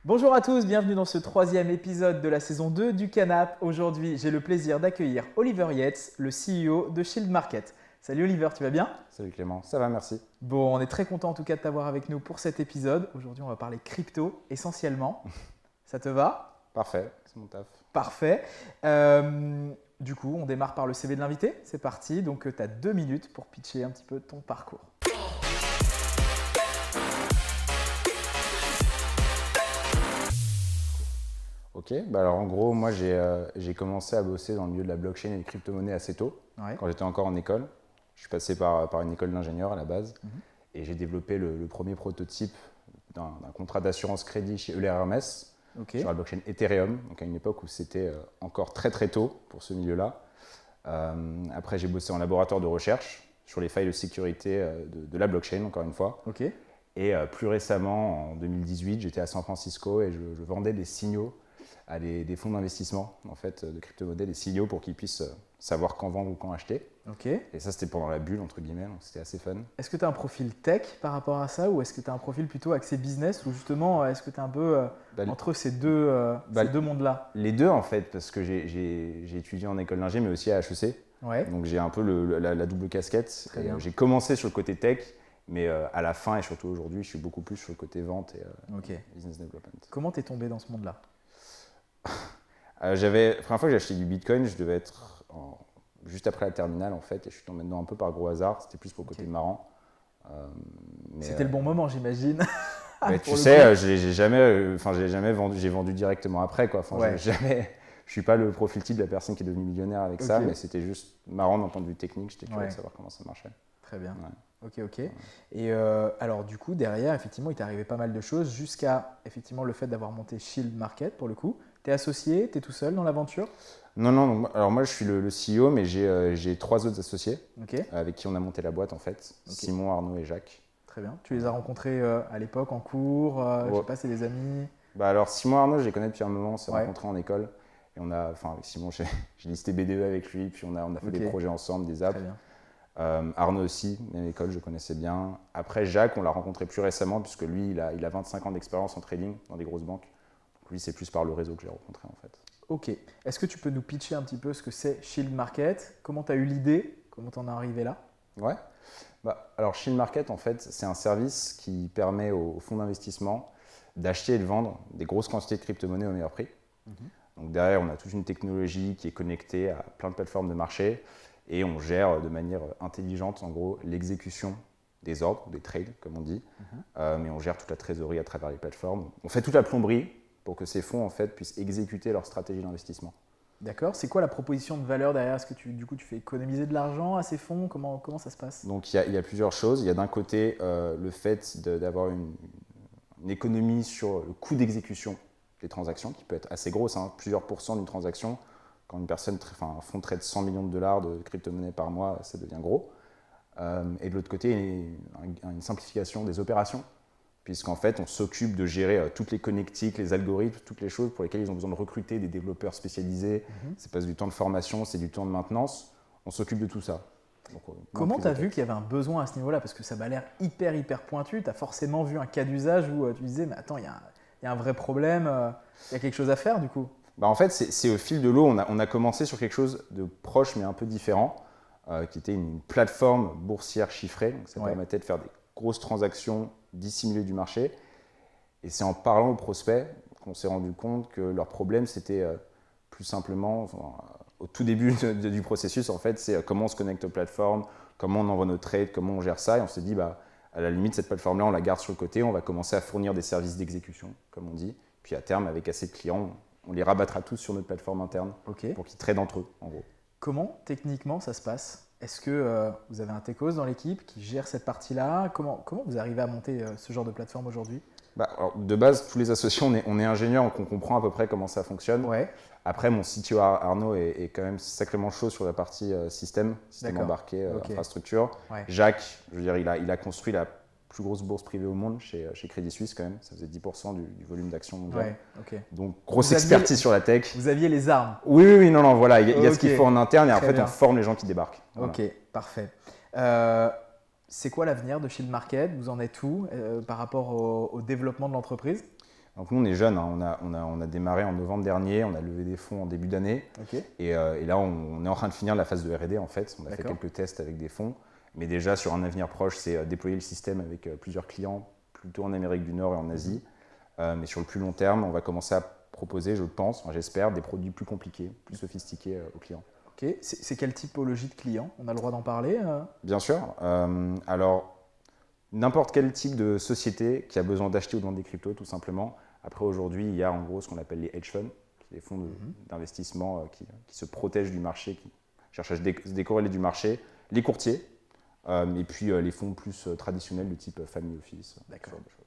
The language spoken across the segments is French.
Bonjour à tous, bienvenue dans ce troisième épisode de la saison 2 du Canap. Aujourd'hui, j'ai le plaisir d'accueillir Oliver Yates, le CEO de Shield Market. Salut Oliver, tu vas bien? Salut Clément, ça va, merci. Bon, on est très content en tout cas de t'avoir avec nous pour cet épisode. Aujourd'hui, on va parler crypto essentiellement. Ça te va? Parfait, c'est mon taf. Parfait. Du coup, on démarre par le CV de l'invité. C'est parti. Donc, tu as 2 minutes pour pitcher un petit peu ton parcours. Ok, alors en gros, moi j'ai commencé à bosser dans le milieu de la blockchain et des crypto-monnaies assez tôt, quand j'étais encore en école. Je suis passé par une école d'ingénieur à la base et j'ai développé le premier prototype d'un contrat d'assurance crédit chez Euler Hermès sur la blockchain Ethereum, donc à une époque où c'était encore très très tôt pour ce milieu-là. Après, j'ai bossé en laboratoire de recherche sur les failles de sécurité de la blockchain, encore une fois. Et plus récemment, en 2018, j'étais à San Francisco et je vendais des signaux à des fonds d'investissement en fait, de crypto-monnaies, des signaux pour qu'ils puissent savoir quand vendre ou quand acheter. Et ça, c'était pendant la bulle, entre guillemets, donc c'était assez fun. Est-ce que tu as un profil tech par rapport à ça ou est-ce que tu as un profil plutôt axé business ou justement, est-ce que tu es un peu entre ces deux mondes-là? Les deux, en fait, parce que j'ai étudié en école d'ingé, mais aussi à HEC. Donc j'ai un peu la double casquette. J'ai commencé sur le côté tech, mais à la fin et surtout aujourd'hui, je suis beaucoup plus sur le côté vente et business development. Comment tu es tombé dans ce monde-là? La première fois que j'ai acheté du Bitcoin, je devais être juste après la terminale en fait, et je suis tombé dedans un peu par gros hasard. C'était plus pour le côté marrant. C'était le bon moment, j'imagine. Tu sais, j'ai jamais vendu. J'ai vendu directement après, quoi. Je suis pas le profil type de la personne qui est devenue millionnaire avec ça, mais c'était juste marrant d'un point de vue technique. J'étais curieux de savoir comment ça marchait. Très bien. Ok. Et alors du coup, derrière, effectivement, il t'est arrivé pas mal de choses jusqu'à effectivement le fait d'avoir monté Shield Market pour le coup. T'es associé, t'es tout seul dans l'aventure? Non. Alors moi, je suis le CEO, mais j'ai 3 autres associés avec qui on a monté la boîte en fait. Simon, Arnaud et Jacques. Très bien. Tu les as rencontrés à l'époque en cours, je sais pas, c'est des amis? Alors Simon, Arnaud, je les connais depuis un moment. On s'est rencontrés en école et avec Simon, j'ai listé BDE avec lui, puis on a fait des projets ensemble, des apps. Très bien. Arnaud aussi, même école, je connaissais bien. Après Jacques, on l'a rencontré plus récemment puisque lui, il a 25 ans d'expérience en trading dans des grosses banques. Donc lui, c'est plus par le réseau que j'ai rencontré en fait. Ok. Est-ce que tu peux nous pitcher un petit peu ce que c'est Shield Market? Comment tu as eu l'idée? Comment tu en es arrivé là? Ouais. Alors Shield Market, en fait, c'est un service qui permet aux fonds d'investissement d'acheter et de vendre des grosses quantités de crypto-monnaies au meilleur prix. Donc derrière, on a toute une technologie qui est connectée à plein de plateformes de marché et on gère de manière intelligente, en gros, l'exécution des ordres, des trades, comme on dit. Mais on gère toute la trésorerie à travers les plateformes. On fait toute la plomberie pour que ces fonds en fait, puissent exécuter leur stratégie d'investissement. D'accord. C'est quoi la proposition de valeur derrière? Est-ce que tu fais économiser de l'argent à ces fonds? Comment ça se passe? Donc il y a plusieurs choses. Il y a d'un côté le fait d'avoir une économie sur le coût d'exécution des transactions, qui peut être assez grosse, plusieurs pourcents d'une transaction. Quand un fonds trade 100 millions de dollars de crypto-monnaies par mois, ça devient gros. Et de l'autre côté, une simplification des opérations, puisqu'en fait, on s'occupe de gérer toutes les connectiques, les algorithmes, toutes les choses pour lesquelles ils ont besoin de recruter des développeurs spécialisés. Ça passe du temps de formation, c'est du temps de maintenance. On s'occupte de tout ça. Donc, comment tu as vu qu'il y avait un besoin à ce niveau-là? Parce que ça m'a l'air hyper pointu. Tu as forcément vu un cas d'usage où tu disais, mais attends, il y a un vrai problème, il y a quelque chose à faire du coup. En fait, c'est au fil de l'eau. On a commencé sur quelque chose de proche mais un peu différent, qui était une plateforme boursière chiffrée. Donc ça permettait de faire des grosses transactions dissimulées du marché. Et c'est en parlant aux prospects qu'on s'est rendu compte que leur problème, c'était plus simplement, au tout début du processus, en fait, c'est comment on se connecte aux plateformes, comment on envoie nos trades, comment on gère ça. Et on s'est dit, à la limite, cette plateforme-là, on la garde sur le côté. On va commencer à fournir des services d'exécution, comme on dit. Puis à terme, avec assez de clients, on les rabattra tous sur notre plateforme interne pour qu'ils tradent entre eux, en gros. Comment, techniquement, ça se passe? Est-ce que vous avez un techos dans l'équipe qui gère cette partie-là? Comment vous arrivez à monter ce genre de plateforme aujourd'hui? Alors, de base, tous les associés, on est ingénieurs, donc on comprend à peu près comment ça fonctionne. Après, mon CTO Arnaud est quand même sacrément chaud sur la partie système embarqué, infrastructure. Jacques, je veux dire, il a construit la plus grosses bourses privées au monde, chez Crédit Suisse quand même. Ça faisait 10% du volume d'actions mondiales. Ouais, okay. Donc, grosse expertise sur la tech. Vous aviez les armes. Oui, non, voilà. Il y a ce qu'il faut en interne et en fait, on forme les gens qui débarquent. Voilà. Ok, parfait. C'est quoi l'avenir de Shield Market? Vous en êtes où par rapport au développement de l'entreprise? Donc nous, on est jeunes, hein. on a démarré en novembre dernier, on a levé des fonds en début d'année. Okay. Et là, on est en train de finir la phase de R&D en fait. On a fait quelques tests avec des fonds. Mais déjà, sur un avenir proche, c'est déployer le système avec plusieurs clients, plutôt en Amérique du Nord et en Asie. Mais sur le plus long terme, on va commencer à proposer, je pense, j'espère, des produits plus compliqués, plus sophistiqués aux clients. Ok. C'est quelle typologie de clients? On a le droit d'en parler Bien sûr. Alors, n'importe quel type de société qui a besoin d'acheter ou de vendre des cryptos, tout simplement. Après, aujourd'hui, il y a en gros ce qu'on appelle les hedge funds, les fonds d'investissement qui se protègent du marché, qui cherchent à se décorréler du marché, les courtiers, et puis les fonds plus traditionnels de type family office, ce genre de choses.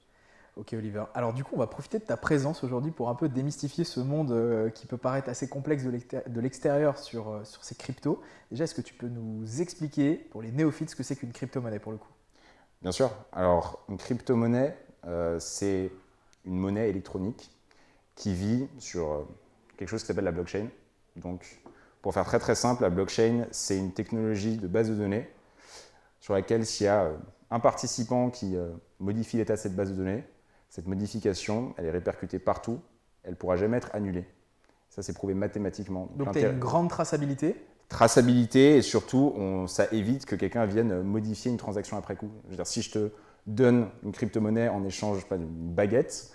Ok Oliver, alors du coup on va profiter de ta présence aujourd'hui pour un peu démystifier ce monde qui peut paraître assez complexe de l'extérieur sur ces cryptos. Déjà, est-ce que tu peux nous expliquer pour les néophytes ce que c'est qu'une crypto-monnaie pour le coup? Bien sûr, alors une crypto-monnaie c'est une monnaie électronique qui vit sur quelque chose qui s'appelle la blockchain. Donc pour faire très simple, la blockchain c'est une technologie de base de données sur laquelle s'il y a un participant qui modifie l'état de cette base de données, cette modification, elle est répercutée partout, elle ne pourra jamais être annulée. Ça, c'est prouvé mathématiquement. Donc, tu as une grande traçabilité? Traçabilité et surtout, ça évite que quelqu'un vienne modifier une transaction après coup. Je veux dire, si je te donne une crypto-monnaie en échange d'une baguette,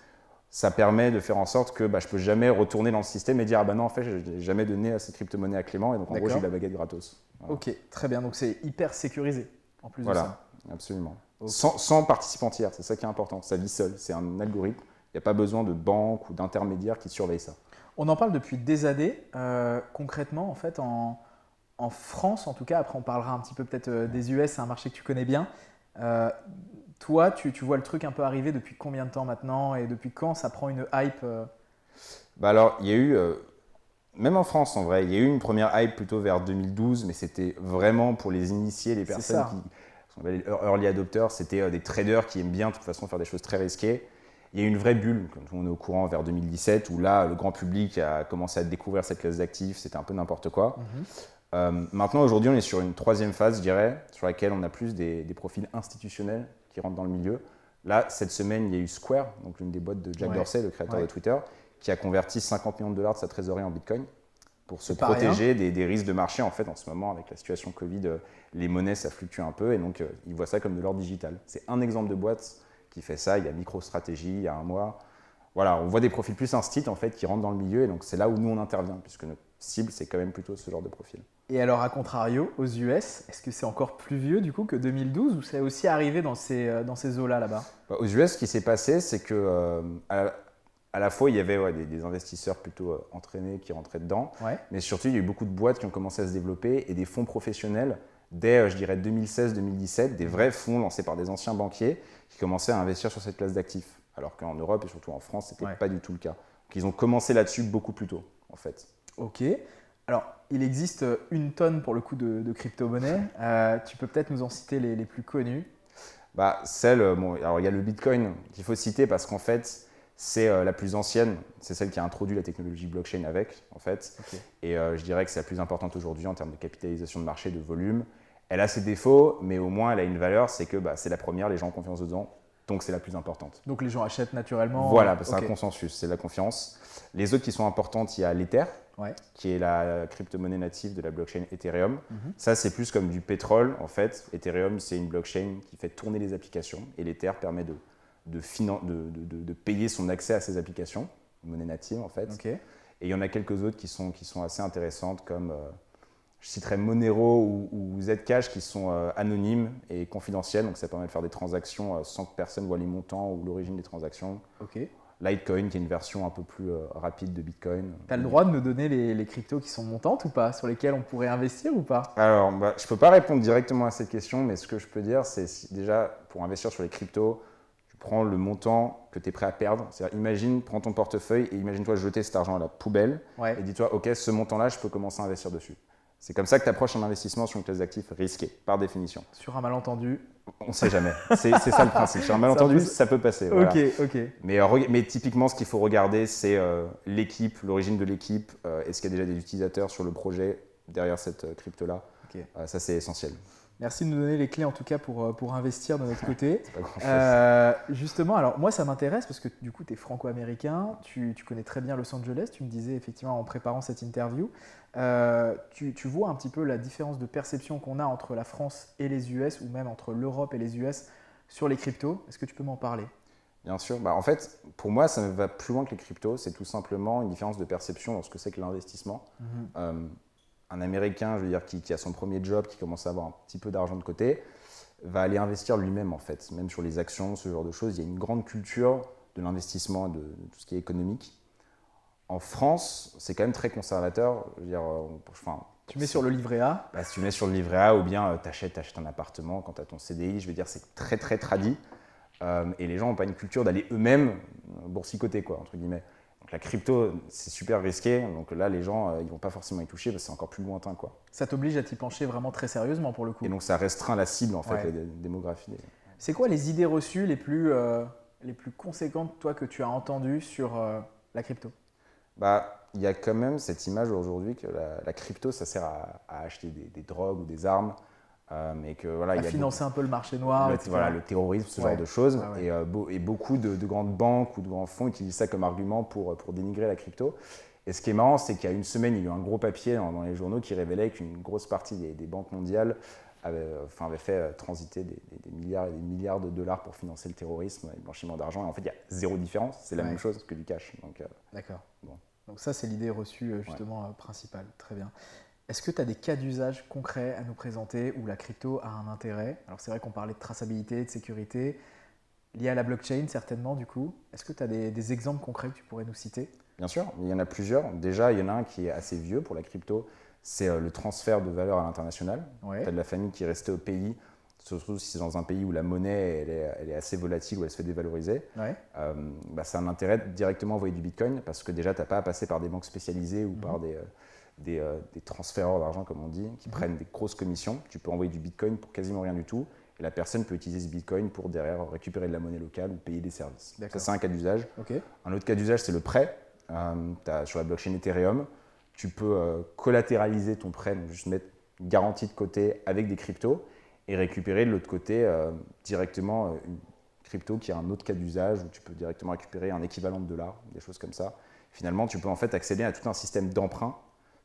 ça permet de faire en sorte que je ne peux jamais retourner dans le système et dire « Ah ben non, en fait, je n'ai jamais donné à cette crypto-monnaie à Clément et donc en gros, j'ai de la baguette gratos. » Voilà. Ok, très bien. Donc, c'est hyper sécurisé en plus de ça. Voilà, absolument. Okay. Sans participant tiers, c'est ça qui est important. Ça vit seul, c'est un algorithme. Il n'y a pas besoin de banque ou d'intermédiaire qui surveille ça. On en parle depuis des années. Concrètement, en fait, en France, en tout cas, après on parlera un petit peu peut-être des US, c'est un marché que tu connais bien. Toi, tu vois le truc un peu arriver depuis combien de temps maintenant et depuis quand ça prend une hype Alors, il y a eu, même en France en vrai, il y a eu une première hype plutôt vers 2012, mais c'était vraiment pour les initiés, les personnes qui sont les early adopters, c'était des traders qui aiment bien de toute façon faire des choses très risquées. Il y a eu une vraie bulle, quand on est au courant, vers 2017, où là, le grand public a commencé à découvrir cette classe d'actifs, c'était un peu n'importe quoi. Maintenant, aujourd'hui, on est sur une troisième phase, je dirais, sur laquelle on a plus des profils institutionnels qui rentrent dans le milieu. Là, cette semaine, il y a eu Square, donc l'une des boîtes de Jack Dorsey, le créateur de Twitter, qui a converti 50 millions de dollars de sa trésorerie en Bitcoin pour se protéger des risques de marché. En fait, en ce moment, avec la situation Covid, les monnaies, ça fluctue un peu et donc ils voient ça comme de l'or digital. C'est un exemple de boîte qui fait ça. Il y a MicroStrategy, il y a un mois. Voilà, on voit des profils plus instits en fait qui rentrent dans le milieu et donc c'est là où nous on intervient puisque notre cible c'est quand même plutôt ce genre de profil. Et alors à contrario, aux US, est-ce que c'est encore plus vieux du coup que 2012 ou c'est aussi arrivé dans ces eaux-là là-bas? Aux US, ce qui s'est passé, c'est que à la fois il y avait des investisseurs plutôt entraînés qui rentraient dedans, mais surtout il y a eu beaucoup de boîtes qui ont commencé à se développer et des fonds professionnels dès, je dirais, 2016-2017, des vrais fonds lancés par des anciens banquiers qui commençaient à investir sur cette classe d'actifs. Alors qu'en Europe et surtout en France, ce n'était pas du tout le cas. Donc, ils ont commencé là-dessus beaucoup plus tôt, en fait. Ok. Alors, il existe une tonne pour le coup de crypto-monnaies. Tu peux peut-être nous en citer les plus connues? Alors il y a le Bitcoin qu'il faut citer parce qu'en fait, c'est la plus ancienne. C'est celle qui a introduit la technologie blockchain avec, en fait. Et je dirais que c'est la plus importante aujourd'hui en termes de capitalisation de marché, de volume. Elle a ses défauts, mais au moins elle a une valeur, c'est que c'est la première, les gens ont confiance dedans. Donc, c'est la plus importante. Donc, les gens achètent naturellement? Voilà, c'est un consensus, c'est la confiance. Les autres qui sont importantes, il y a l'Ether, qui est la crypto-monnaie native de la blockchain Ethereum. Ça, c'est plus comme du pétrole, en fait. Ethereum, c'est une blockchain qui fait tourner les applications. Et l'Ether permet de payer son accès à ces applications, une monnaie native, en fait. Et il y en a quelques autres qui sont assez intéressantes, comme... je citerai Monero ou Zcash qui sont anonymes et confidentiels, donc ça permet de faire des transactions sans que personne voit les montants ou l'origine des transactions. Litecoin qui est une version un peu plus rapide de Bitcoin. Tu as le droit de nous donner les cryptos qui sont montantes ou pas, sur lesquels on pourrait investir ou pas? Alors, je ne peux pas répondre directement à cette question, mais ce que je peux dire, c'est déjà pour investir sur les cryptos, tu prends le montant que tu es prêt à perdre. C'est-à-dire, prends ton portefeuille et imagine-toi jeter cet argent à la poubelle et dis-toi, ok, ce montant-là, je peux commencer à investir dessus. C'est comme ça que tu approches un investissement sur une classe d'actifs risquée, par définition. Sur un malentendu. On ne sait jamais. C'est ça le principe. Sur un malentendu, ça peut passer. Voilà. Ok. Mais typiquement, ce qu'il faut regarder, c'est l'équipe, l'origine de l'équipe. Est-ce qu'il y a déjà des utilisateurs sur le projet derrière cette crypto-là? Ça, c'est essentiel. Merci de nous donner les clés en tout cas pour investir de notre côté. C'est pas grand-chose. Justement, alors moi ça m'intéresse parce que du coup tu es franco-américain, tu connais très bien Los Angeles, tu me disais effectivement en préparant cette interview. Tu vois un petit peu la différence de perception qu'on a entre la France et les US ou même entre l'Europe et les US sur les cryptos. Est-ce que tu peux m'en parler? Bien sûr. En fait, pour moi, ça va plus loin que les cryptos. C'est tout simplement une différence de perception dans ce que c'est que l'investissement. Un Américain, je veux dire, qui a son premier job, qui commence à avoir un petit peu d'argent de côté, va aller investir lui-même en fait, même sur les actions, ce genre de choses. Il y a une grande culture de l'investissement, de tout ce qui est économique. En France, c'est quand même très conservateur. Je veux dire, tu mets sur le livret A. Si tu mets sur le livret A ou bien tu achètes un appartement quand tu as ton CDI, je veux dire, c'est très très tradit. Et les gens n'ont pas une culture d'aller eux-mêmes boursicoter, quoi, entre guillemets. Donc la crypto, c'est super risqué. Donc là, les gens, ils ne vont pas forcément y toucher parce que c'est encore plus lointain, quoi. Ça t'oblige à t'y pencher vraiment très sérieusement pour le coup. Et donc ça restreint la cible, en fait, la démographie. C'est quoi les idées reçues les plus conséquentes, toi, que tu as entendues sur la crypto? Il y a quand même cette image aujourd'hui que la crypto, ça sert à acheter des drogues ou des armes. Et que, voilà, à financer un peu le marché noir, le terrorisme, ce genre de choses. Et beaucoup de grandes banques ou de grands fonds utilisent ça comme argument pour dénigrer la crypto. Et ce qui est marrant, c'est qu'il y a une semaine, il y a eu un gros papier dans les journaux qui révélait qu'une grosse partie des banques mondiales avait fait transiter des milliards et des milliards de dollars pour financer le terrorisme et le blanchiment d'argent. Et en fait, il y a zéro différence. C'est la même chose que du cash. D'accord. Bon. Donc ça, c'est l'idée reçue justement principale. Très bien. Est-ce que tu as des cas d'usage concrets à nous présenter où la crypto a un intérêt? Alors c'est vrai qu'on parlait de traçabilité, de sécurité, lié à la blockchain certainement du coup. Est-ce que tu as des exemples concrets que tu pourrais nous citer? Bien sûr, il y en a plusieurs. Déjà, il y en a un qui est assez vieux pour la crypto, c'est le transfert de valeur à l'international. Tu as de la famille qui est restée au pays, surtout si c'est dans un pays où la monnaie elle est assez volatile, où elle se fait dévaloriser. C'est un intérêt de directement envoyer du Bitcoin parce que déjà, tu n'as pas à passer par des banques spécialisées ou par des transféreurs d'argent, comme on dit, qui prennent des grosses commissions. Tu peux envoyer du Bitcoin pour quasiment rien du tout. Et la personne peut utiliser ce Bitcoin pour derrière récupérer de la monnaie locale ou payer des services. Ça, c'est un cas d'usage. Un autre cas d'usage, c'est le prêt. Sur la blockchain Ethereum, tu peux collatéraliser ton prêt, donc juste mettre une garantie de côté avec des cryptos et récupérer de l'autre côté directement une crypto qui a un autre cas d'usage où tu peux directement récupérer un équivalent de dollar, des choses comme ça. Finalement, tu peux en fait accéder à tout un système d'emprunt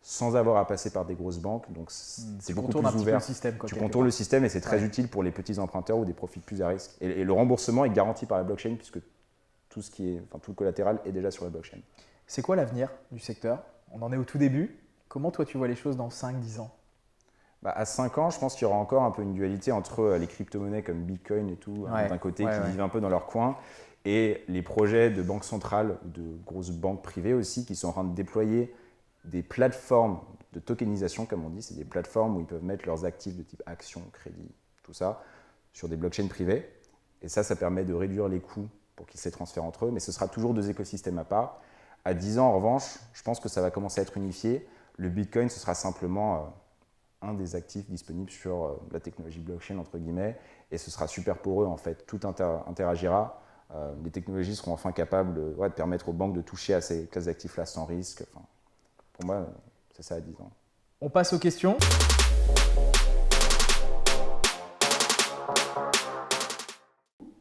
sans avoir à passer par des grosses banques. Donc, c'est beaucoup plus ouvert. Tu contournes le système et c'est très utile pour les petits emprunteurs ou des profils plus à risque. Et le remboursement est garanti par la blockchain puisque tout le collatéral est déjà sur la blockchain. C'est quoi l'avenir du secteur? On en est au tout début. Comment toi tu vois les choses dans 5-10 ans? À 5 ans, je pense qu'il y aura encore un peu une dualité entre les crypto-monnaies comme Bitcoin et tout, d'un côté, qui vivent un peu dans leur coin, et les projets de banques centrales ou de grosses banques privées aussi qui sont en train de déployer des plateformes de tokenisation, comme on dit. C'est des plateformes où ils peuvent mettre leurs actifs de type actions, crédit, tout ça, sur des blockchains privées. Et ça permet de réduire les coûts pour qu'ils se transfèrent entre eux, mais ce sera toujours 2 écosystèmes à part. À 10 ans, en revanche, je pense que ça va commencer à être unifié. Le Bitcoin, ce sera simplement un des actifs disponibles sur la technologie blockchain, entre guillemets, et ce sera super poreux, en fait. Tout interagira. Les technologies seront enfin capables de permettre aux banques de toucher à ces classes d'actifs-là sans risque. Pour moi, c'est ça à 10 ans. On passe aux questions.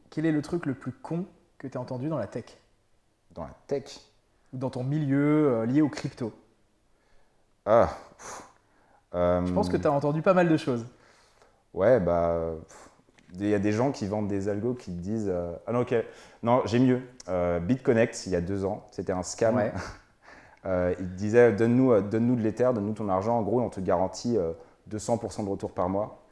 Quel est le truc le plus con que tu as entendu dans la tech? Dans la tech? Ou dans ton milieu lié aux crypto? Je pense que tu as entendu pas mal de choses. Ouais, il y a des gens qui vendent des algos qui te disent ah non, ok, non, j'ai mieux. BitConnect, il y a 2 ans, c'était un scam. Il te disait donne-nous de l'Ether, donne-nous ton argent. En gros, on te garantit 200% de retour par mois.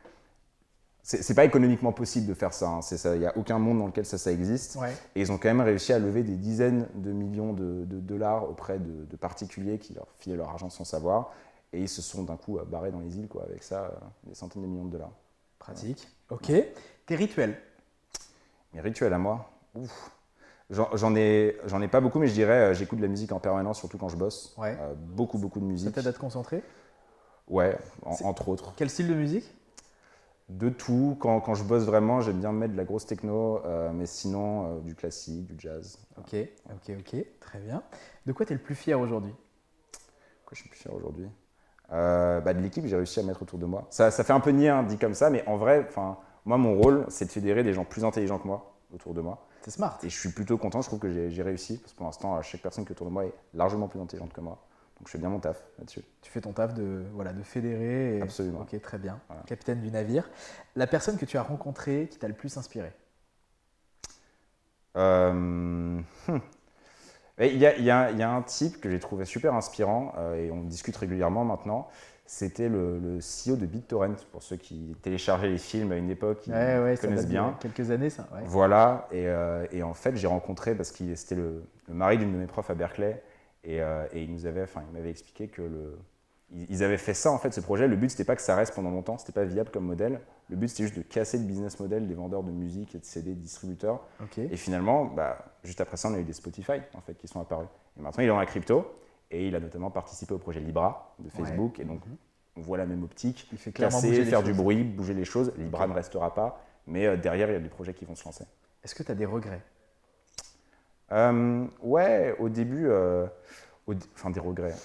C'est pas économiquement possible de faire ça. Il n'y a aucun monde dans lequel ça existe. Et ils ont quand même réussi à lever des dizaines de millions de dollars auprès de particuliers qui leur filaient leur argent sans savoir. Et ils se sont d'un coup barrés dans les îles avec ça, des centaines de millions de dollars. Pratique. Ok. Tes rituels? Mes rituels à moi? J'en ai pas beaucoup, mais je dirais j'écoute de la musique en permanence, surtout quand je bosse. Beaucoup de musique. Ça t'aide à te concentrer? Ouais, entre autres. Quel style de musique? De tout. Quand je bosse vraiment, j'aime bien mettre de la grosse techno, mais sinon, du classique, du jazz. Ok, très bien. De quoi tu es le plus fier aujourd'hui? Quoi je suis le plus fier aujourd'hui? De l'équipe que j'ai réussi à mettre autour de moi. Ça fait un peu niais, hein, dit comme ça, mais en vrai, moi, mon rôle, c'est de fédérer des gens plus intelligents que moi autour de moi. C'est smart. Et je suis plutôt content, je trouve que j'ai réussi, parce que pour l'instant, chaque personne qui est autour de moi est largement plus intelligente que moi. Donc je fais bien mon taf là-dessus. Tu fais ton taf de fédérer. Absolument. Ok, très bien. Voilà. Capitaine du navire. La personne que tu as rencontrée qui t'a le plus inspiré? Il y a un type que j'ai trouvé super inspirant, et on discute régulièrement maintenant. C'était le CEO de BitTorrent, pour ceux qui téléchargeaient les films à une époque, qui connaissent bien. Quelques années, ça. Ouais. Voilà, et en fait, j'ai rencontré, parce qu'il c'était le mari d'une de mes profs à Berkeley, et il m'avait expliqué que ils avaient fait ça, en fait, ce projet. Le but, c'était pas que ça reste pendant longtemps, c'était pas viable comme modèle. Le but, c'était juste de casser le business model des vendeurs de musique et de CD distributeurs. Okay. Et finalement, juste après ça, on a eu des Spotify, en fait, qui sont apparus. Et maintenant, il est dans la crypto, et il a notamment participé au projet Libra de Facebook. Ouais. Et donc, on voit la même optique. Il fait casser, faire du bruit, bouger les choses. Libra ne restera pas, mais derrière, il y a des projets qui vont se lancer. Est-ce que tu as des regrets? Ouais, au début, des regrets.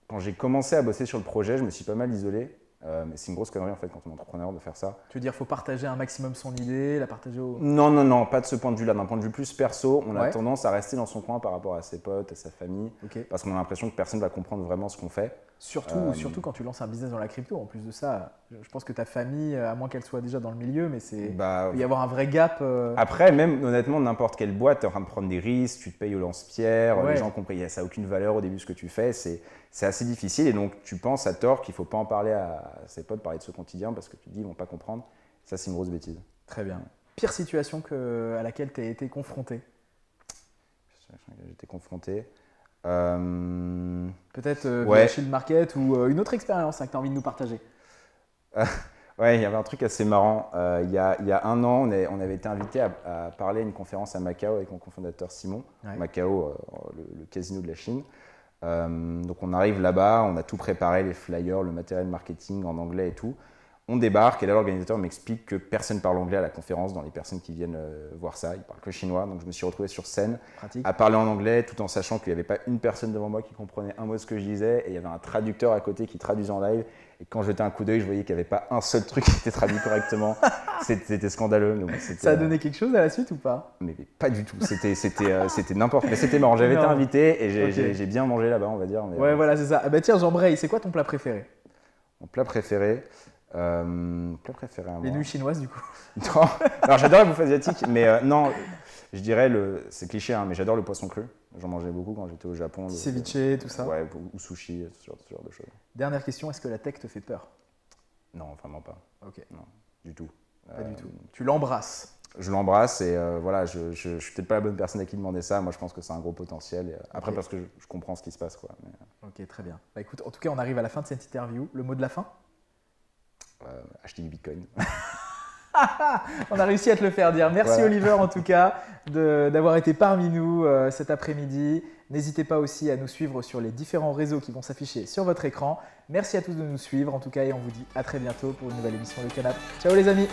Quand j'ai commencé à bosser sur le projet, je me suis pas mal isolé. Mais c'est une grosse connerie en fait quand on est entrepreneur de faire ça. Tu veux dire qu'il faut partager un maximum son idée, la partager au… Non, pas de ce point de vue-là. D'un point de vue plus perso, on a tendance à rester dans son coin par rapport à ses potes, à sa famille, parce qu'on a l'impression que personne ne va comprendre vraiment ce qu'on fait. Surtout quand tu lances un business dans la crypto. En plus de ça, je pense que ta famille, à moins qu'elle soit déjà dans le milieu, mais il peut y avoir un vrai gap. Après, même honnêtement, n'importe quelle boîte, tu es en train de prendre des risques, tu te payes au lance-pierre, les gens comprennent, ça n'a aucune valeur au début ce que tu fais, c'est assez difficile et donc tu penses à tort qu'il ne faut pas en parler à ses potes, parler de ce quotidien parce que tu te dis ils ne vont pas comprendre. Ça, c'est une grosse bêtise. Très bien. Pire situation à laquelle tu as été confronté? J'ai été confronté. Peut-être via Shield Market ou une autre expérience que tu as envie de nous partager. Ouais, il y avait un truc assez marrant. Il y a un an, on avait été invité à parler à une conférence à Macao avec mon cofondateur Simon. Ouais. Macao, le casino de la Chine. Donc on arrive là-bas, on a tout préparé, les flyers, le matériel marketing en anglais et tout. On débarque et là l'organisateur m'explique que personne parle anglais à la conférence dans les personnes qui viennent voir ça, ils parlent que chinois. Donc je me suis retrouvé sur scène à parler en anglais tout en sachant qu'il n'y avait pas une personne devant moi qui comprenait un mot de ce que je disais et il y avait un traducteur à côté qui traduisait en live. Et quand je jetais un coup d'œil, je voyais qu'il n'y avait pas un seul truc qui était traduit correctement. C'était scandaleux. Donc ça a donné quelque chose à la suite ou pas? Mais pas du tout. C'était n'importe quoi. Mais c'était marrant. J'avais été invité et j'ai bien mangé là-bas, on va dire. Mais voilà, c'est ça. Ah bah tiens, j'embraye. C'est quoi ton plat préféré? Mon plat préféré à moi. Les nuits chinoises, du coup. Non. Alors j'adore la bouffe asiatique, mais non, je dirais, c'est cliché, hein, mais j'adore le poisson cru. J'en mangeais beaucoup quand j'étais au Japon. Ceviche, tout ça. Ouais, ou sushi, ce genre de choses. Dernière question, est-ce que la tech te fait peur? Non, vraiment pas. Ok. Non, du tout. Pas du tout. Tu l'embrasses? Je l'embrasse et voilà, je suis peut-être pas la bonne personne à qui demander ça. Moi, je pense que c'est un gros potentiel. Et, après, parce que je comprends ce qui se passe, quoi. Mais, ok, très bien. Bah, écoute, en tout cas, on arrive à la fin de cette interview. Le mot de la fin? Acheter du Bitcoin. On a réussi à te le faire dire. Merci Oliver en tout cas d'avoir été parmi nous cet après-midi. N'hésitez pas aussi à nous suivre sur les différents réseaux qui vont s'afficher sur votre écran. Merci à tous de nous suivre en tout cas et on vous dit à très bientôt pour une nouvelle émission de Canap. Ciao les amis!